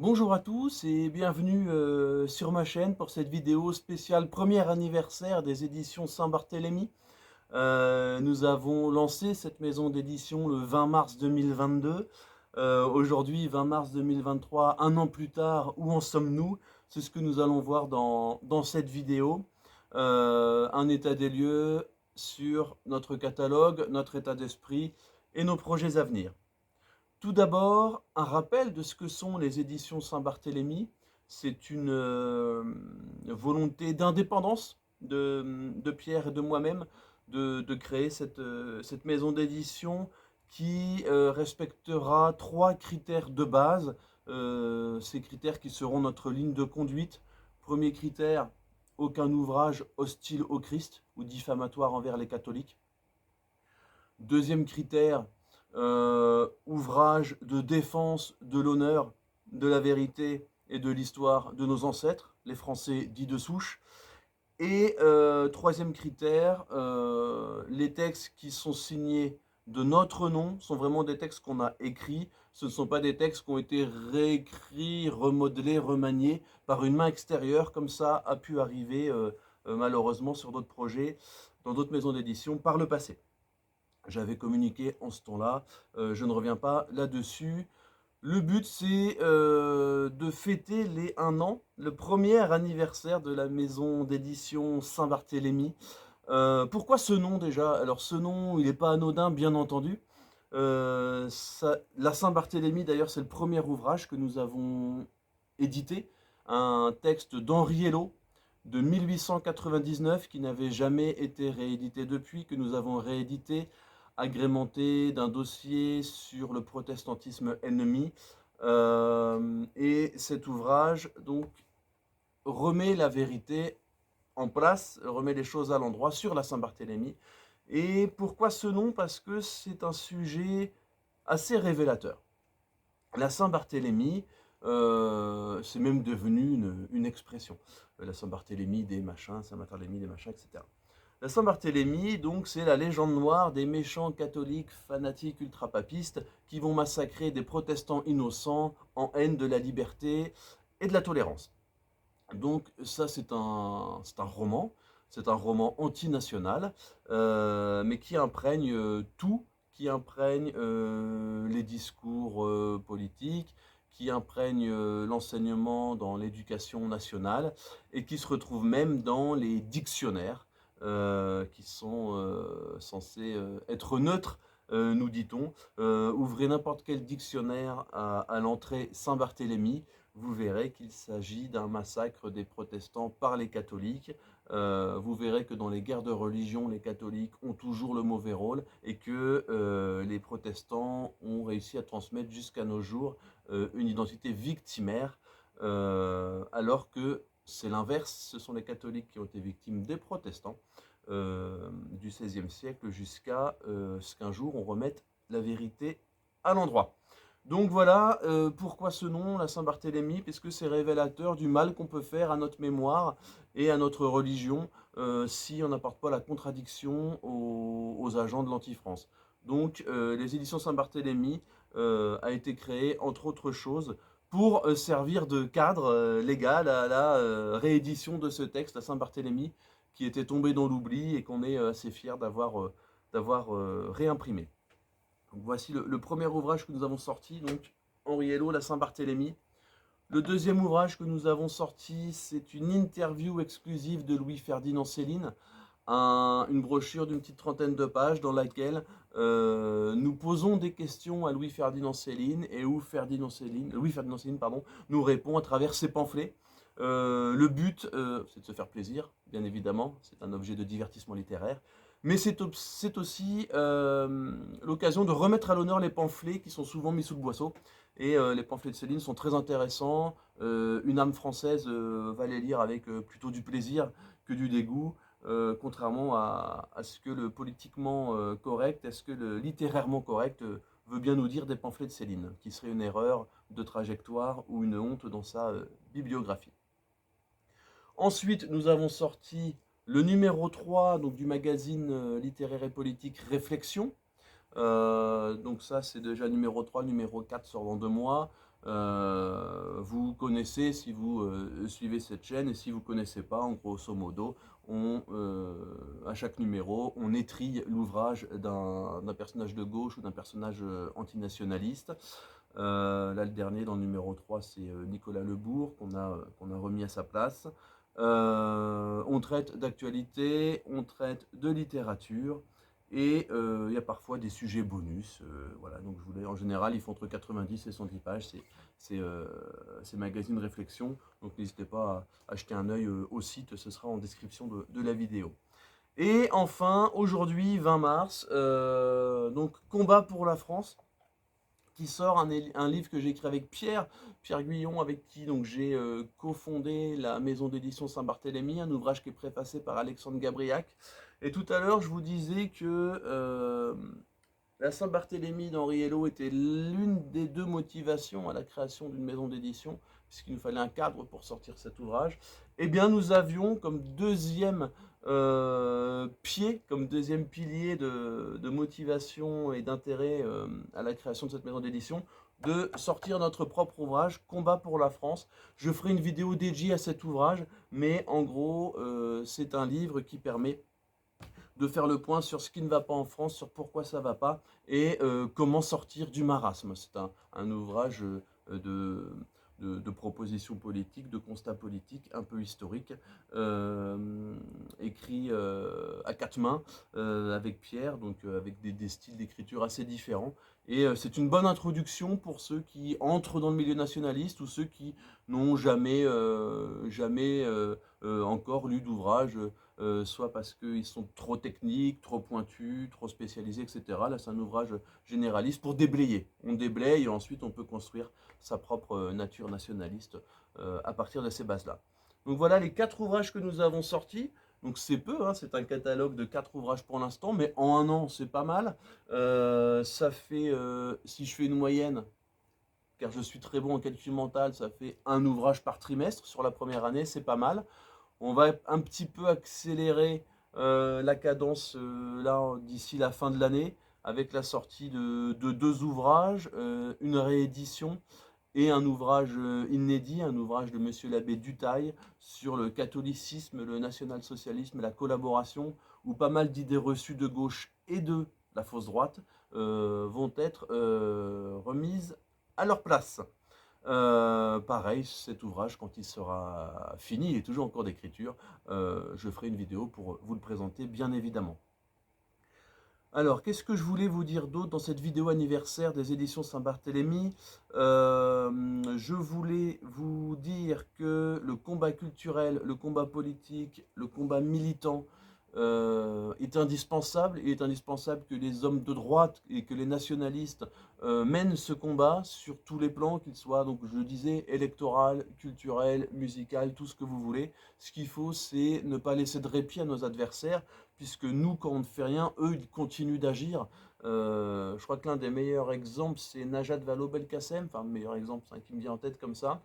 Bonjour à tous et bienvenue sur ma chaîne pour cette vidéo spéciale premier anniversaire des éditions Saint-Barthélemy. Nous avons lancé cette maison d'édition le 20 mars 2022. Aujourd'hui, 20 mars 2023, un an plus tard, où en sommes-nous? C'est ce que nous allons voir dans cette vidéo. Un état des lieux sur notre catalogue, notre état d'esprit et nos projets à venir. Tout d'abord, un rappel de ce que sont les éditions Saint-Barthélemy. C'est une volonté d'indépendance de Pierre et de moi-même de créer cette maison d'édition qui respectera trois critères de base. Ces critères qui seront notre ligne de conduite. Premier critère, aucun ouvrage hostile au Christ ou diffamatoire envers les catholiques. Deuxième critère, ouvrage de défense de l'honneur, de la vérité et de l'histoire de nos ancêtres, les Français dits de souche. Et troisième critère, les textes qui sont signés de notre nom sont vraiment des textes qu'on a écrits. Ce ne sont pas des textes qui ont été réécrits, remodelés, remaniés par une main extérieure, comme ça a pu arriver malheureusement sur d'autres projets, dans d'autres maisons d'édition par le passé. J'avais communiqué en ce temps-là, je ne reviens pas là-dessus. Le but, c'est de fêter les 1 an, le premier anniversaire de la maison d'édition Saint-Barthélemy. Pourquoi ce nom déjà? Alors ce nom, il n'est pas anodin, bien entendu. La Saint-Barthélemy, d'ailleurs, c'est le premier ouvrage que nous avons édité, un texte d'Henri Hello de 1899 qui n'avait jamais été réédité depuis, que nous avons réédité, agrémenté d'un dossier sur le protestantisme ennemi. Et cet ouvrage donc remet la vérité en place, remet les choses à l'endroit sur la Saint-Barthélemy. Et pourquoi ce nom? Parce que c'est un sujet assez révélateur. La Saint-Barthélemy, c'est même devenu une expression. La Saint-Barthélemy des machins, Saint-Barthélemy des machins, etc. La Saint-Barthélemy, donc, c'est la légende noire des méchants catholiques fanatiques ultrapapistes qui vont massacrer des protestants innocents en haine de la liberté et de la tolérance. Donc ça, c'est un roman antinational, mais qui imprègne tout, qui imprègne les discours politiques, qui imprègne l'enseignement dans l'éducation nationale, et qui se retrouve même dans les dictionnaires, qui sont censés être neutres, nous dit-on. Ouvrez n'importe quel dictionnaire à l'entrée Saint-Barthélemy, vous verrez qu'il s'agit d'un massacre des protestants par les catholiques. Vous verrez que dans les guerres de religion, les catholiques ont toujours le mauvais rôle et que les protestants ont réussi à transmettre jusqu'à nos jours une identité victimaire, alors que c'est l'inverse, ce sont les catholiques qui ont été victimes des protestants du XVIe siècle jusqu'à ce qu'un jour on remette la vérité à l'endroit. Donc voilà, pourquoi ce nom, la Saint-Barthélemy, puisque c'est révélateur du mal qu'on peut faire à notre mémoire et à notre religion si on n'apporte pas la contradiction aux agents de l'Anti-France. Donc les éditions Saint-Barthélemy a été créé, entre autres choses, pour servir de cadre légal à la réédition de ce texte à Saint-Barthélemy, qui était tombé dans l'oubli et qu'on est assez fiers d'avoir réimprimé. Donc voici le premier ouvrage que nous avons sorti, donc Henri Hello, la Saint-Barthélemy. Le deuxième ouvrage que nous avons sorti, c'est une interview exclusive de Louis-Ferdinand Céline, une brochure d'une petite trentaine de pages dans laquelle nous posons des questions à Louis-Ferdinand Céline et où Louis-Ferdinand Céline nous répond à travers ses pamphlets. Le but, c'est de se faire plaisir, bien évidemment, c'est un objet de divertissement littéraire, mais c'est aussi l'occasion de remettre à l'honneur les pamphlets qui sont souvent mis sous le boisseau. Et les pamphlets de Céline sont très intéressants. Une âme française va les lire avec plutôt du plaisir que du dégoût, contrairement à ce que le politiquement correct, à ce que le littérairement correct veut bien nous dire des pamphlets de Céline, qui serait une erreur de trajectoire ou une honte dans sa bibliographie. Ensuite, nous avons sorti le numéro 3 donc, du magazine littéraire et politique Réflexion. Donc ça, c'est déjà numéro 3, numéro 4 sort dans 2 mois. Vous connaissez si vous suivez cette chaîne, et si vous ne connaissez pas, en grosso modo, à chaque numéro, on étrille l'ouvrage d'un personnage de gauche ou d'un personnage antinationaliste. Là, le dernier, dans le numéro 3, c'est Nicolas Lebourg, qu'on a remis à sa place. On traite d'actualité, on traite de littérature, et il y a parfois des sujets bonus. Voilà, donc en général, ils font entre 90 et 110 pages. C'est magazine réflexion, donc n'hésitez pas à acheter un œil au site, ce sera en description de la vidéo. Et enfin, aujourd'hui, 20 mars, donc Combat pour la France, qui sort un livre que j'ai écrit avec Pierre Guillon, avec qui donc j'ai cofondé la maison d'édition Saint-Barthélemy, un ouvrage qui est préfacé par Alexandre Gabriac. Et tout à l'heure, je vous disais que la Saint-Barthélemy d'Henri Hello était l'une des deux motivations à la création d'une maison d'édition, puisqu'il nous fallait un cadre pour sortir cet ouvrage. Eh bien, nous avions comme deuxième pied, comme deuxième pilier de motivation et d'intérêt à la création de cette maison d'édition, de sortir notre propre ouvrage, Combat pour la France. Je ferai une vidéo dédiée à cet ouvrage, mais en gros, c'est un livre qui permet de faire le point sur ce qui ne va pas en France, sur pourquoi ça ne va pas, et comment sortir du marasme. C'est un ouvrage de propositions politiques, de constats politiques, un peu historiques, écrit à quatre mains avec Pierre, donc avec des styles d'écriture assez différents. Et c'est une bonne introduction pour ceux qui entrent dans le milieu nationaliste, ou ceux qui n'ont jamais encore lu d'ouvrage, soit parce qu'ils sont trop techniques, trop pointus, trop spécialisés, etc. Là, c'est un ouvrage généraliste pour déblayer. On déblaye et ensuite on peut construire sa propre nature nationaliste à partir de ces bases-là. Donc voilà les 4 ouvrages que nous avons sortis. Donc c'est peu, hein, c'est un catalogue de 4 ouvrages pour l'instant, mais en un an c'est pas mal. Ça fait, si je fais une moyenne, car je suis très bon en calcul mental, ça fait un ouvrage par trimestre sur la première année, c'est pas mal. On va un petit peu accélérer la cadence là d'ici la fin de l'année, avec la sortie de 2 ouvrages, une réédition et un ouvrage inédit, un ouvrage de Monsieur l'abbé Dutail sur le catholicisme, le national-socialisme, la collaboration, où pas mal d'idées reçues de gauche et de la fausse droite vont être remises à leur place. Pareil, cet ouvrage, quand il sera fini, il est toujours en cours d'écriture, je ferai une vidéo pour vous le présenter, bien évidemment. Alors, qu'est-ce que je voulais vous dire d'autre dans cette vidéo anniversaire des éditions Saint-Barthélemy? Je voulais vous dire que le combat culturel, le combat politique, le combat militant est indispensable. Il est indispensable que les hommes de droite et que les nationalistes mènent ce combat sur tous les plans, qu'ils soient, donc je le disais, électoral, culturel, musical, tout ce que vous voulez. Ce qu'il faut, c'est ne pas laisser de répit à nos adversaires, puisque nous, quand on ne fait rien, eux, ils continuent d'agir. Je crois que l'un des meilleurs exemples, c'est Najat Vallaud-Belkacem, enfin, le meilleur exemple, c'est un qui me vient en tête comme ça,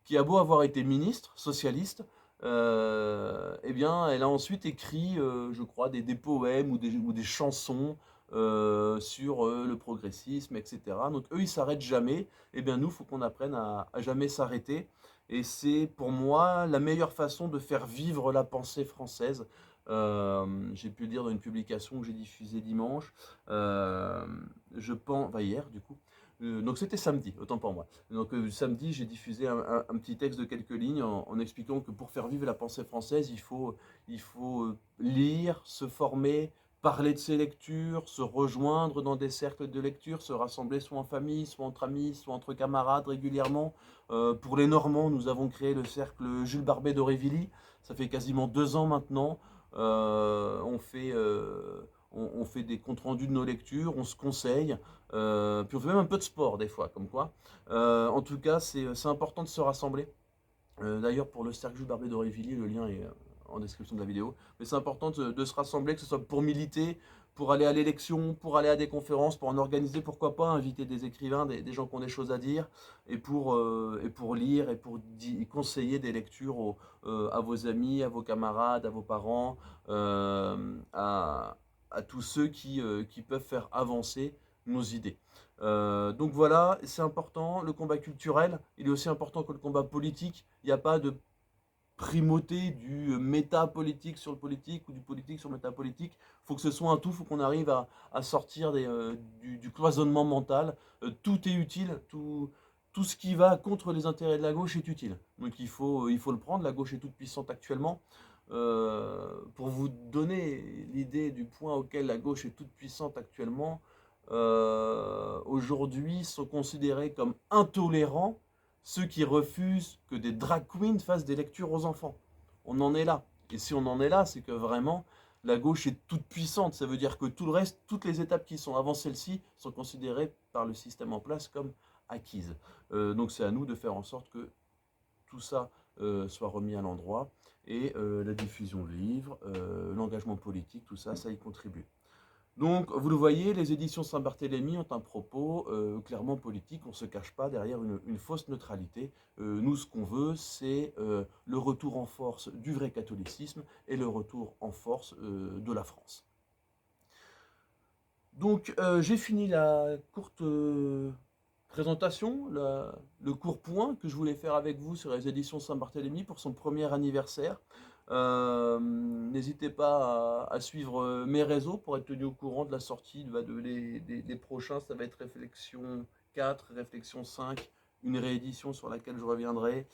qui a beau avoir été ministre, socialiste, eh bien, elle a ensuite écrit, je crois, des poèmes ou des chansons sur le progressisme, etc. Donc eux, ils s'arrêtent jamais. Eh bien, nous, il faut qu'on apprenne à jamais s'arrêter. Et c'est pour moi la meilleure façon de faire vivre la pensée française. J'ai pu le dire dans une publication que j'ai diffusée dimanche, je pense, enfin hier du coup. Donc c'était samedi, autant pour moi. Donc samedi, j'ai diffusé un petit texte de quelques lignes en expliquant que pour faire vivre la pensée française, il faut lire, se former, parler de ses lectures, se rejoindre dans des cercles de lecture, se rassembler soit en famille, soit entre amis, soit entre camarades régulièrement. Pour les Normands, nous avons créé le cercle Jules Barbet d'Aurevilly. Ça fait quasiment 2 ans maintenant. On fait des comptes rendus de nos lectures, on se conseille, puis on fait même un peu de sport des fois, comme quoi. En tout cas, c'est important de se rassembler. D'ailleurs, pour le cercle Jules Barbet d'Aurevilly, le lien est en description de la vidéo. Mais c'est important de se rassembler, que ce soit pour militer, pour aller à l'élection, pour aller à des conférences, pour en organiser, pourquoi pas, inviter des écrivains, des gens qui ont des choses à dire, et pour lire, et pour conseiller des lectures à vos amis, à vos camarades, à vos parents, à tous ceux qui peuvent faire avancer nos idées. Donc voilà, c'est important, le combat culturel, il est aussi important que le combat politique. Il n'y a pas de primauté du métapolitique sur le politique ou du politique sur le métapolitique. Il faut que ce soit un tout, il faut qu'on arrive à sortir du cloisonnement mental. Tout est utile, tout ce qui va contre les intérêts de la gauche est utile. Donc il faut le prendre, la gauche est toute puissante actuellement. Pour vous donner l'idée du point auquel la gauche est toute puissante actuellement, aujourd'hui sont considérés comme intolérants ceux qui refusent que des drag queens fassent des lectures aux enfants. On en est là. Et si on en est là, c'est que vraiment, la gauche est toute puissante. Ça veut dire que tout le reste, toutes les étapes qui sont avant celle-ci, sont considérées par le système en place comme acquises. Donc c'est à nous de faire en sorte que tout ça soit remis à l'endroit. Et la diffusion de livres, l'engagement politique, tout ça, ça y contribue. Donc, vous le voyez, les éditions Saint-Barthélemy ont un propos clairement politique. On ne se cache pas derrière une fausse neutralité. Nous, ce qu'on veut, c'est le retour en force du vrai catholicisme et le retour en force de la France. Donc, j'ai fini la courte présentation, le court point que je voulais faire avec vous sur les éditions Saint-Barthélemy pour son premier anniversaire. N'hésitez pas à suivre mes réseaux pour être tenu au courant de la sortie des prochains. Ça va être Réflexion 4, Réflexion 5, une réédition sur laquelle je reviendrai,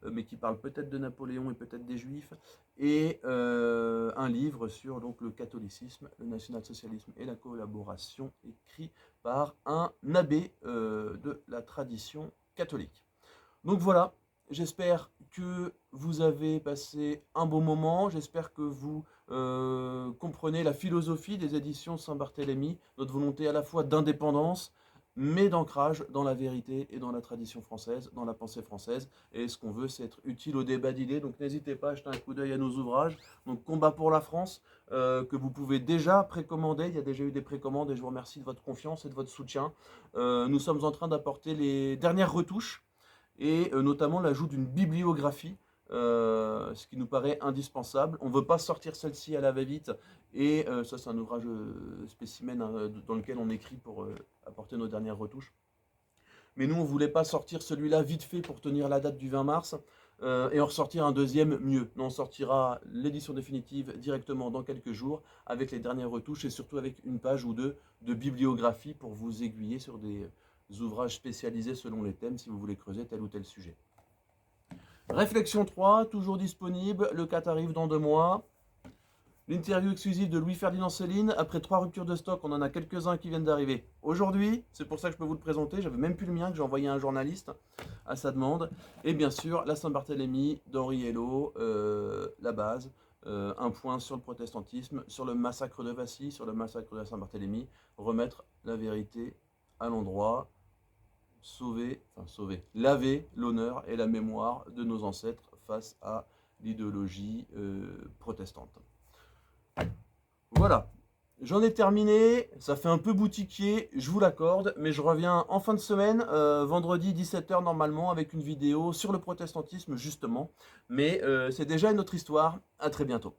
mais qui parle peut-être de Napoléon et peut-être des Juifs, et un livre sur donc, le catholicisme, le national-socialisme et la collaboration, écrit par un abbé de la tradition catholique. Donc voilà, j'espère que vous avez passé un bon moment, j'espère que vous comprenez la philosophie des éditions Saint-Barthélemy, notre volonté à la fois d'indépendance, mais d'ancrage dans la vérité et dans la tradition française, dans la pensée française. Et ce qu'on veut, c'est être utile au débat d'idées. Donc n'hésitez pas à jeter un coup d'œil à nos ouvrages. Donc Combat pour la France, que vous pouvez déjà précommander. Il y a déjà eu des précommandes et je vous remercie de votre confiance et de votre soutien. Nous sommes en train d'apporter les dernières retouches et notamment l'ajout d'une bibliographie, ce qui nous paraît indispensable. On ne veut pas sortir celle-ci à la va-vite, et ça c'est un ouvrage spécimen dans lequel on écrit pour apporter nos dernières retouches. Mais nous on ne voulait pas sortir celui-là vite fait pour tenir la date du 20 mars, et en ressortir un deuxième mieux. Nous on sortira l'édition définitive directement dans quelques jours, avec les dernières retouches, et surtout avec une page ou deux de bibliographie pour vous aiguiller sur des ouvrages spécialisés selon les thèmes si vous voulez creuser tel ou tel sujet. Réflexion 3, toujours disponible, le 4 arrive dans 2 mois. L'interview exclusive de Louis-Ferdinand Céline, après 3 ruptures de stock, on en a quelques-uns qui viennent d'arriver aujourd'hui, c'est pour ça que je peux vous le présenter, j'avais même plus le mien que j'ai envoyé à un journaliste à sa demande. Et bien sûr, la Saint-Barthélemy d'Henri Hello, la base, un point sur le protestantisme, sur le massacre de Vassy, sur le massacre de la Saint-Barthélemy, remettre la vérité à l'endroit, laver l'honneur et la mémoire de nos ancêtres face à l'idéologie protestante. Voilà, j'en ai terminé, ça fait un peu boutiquier, je vous l'accorde, mais je reviens en fin de semaine, vendredi 17h normalement, avec une vidéo sur le protestantisme justement, mais c'est déjà une autre histoire, à très bientôt.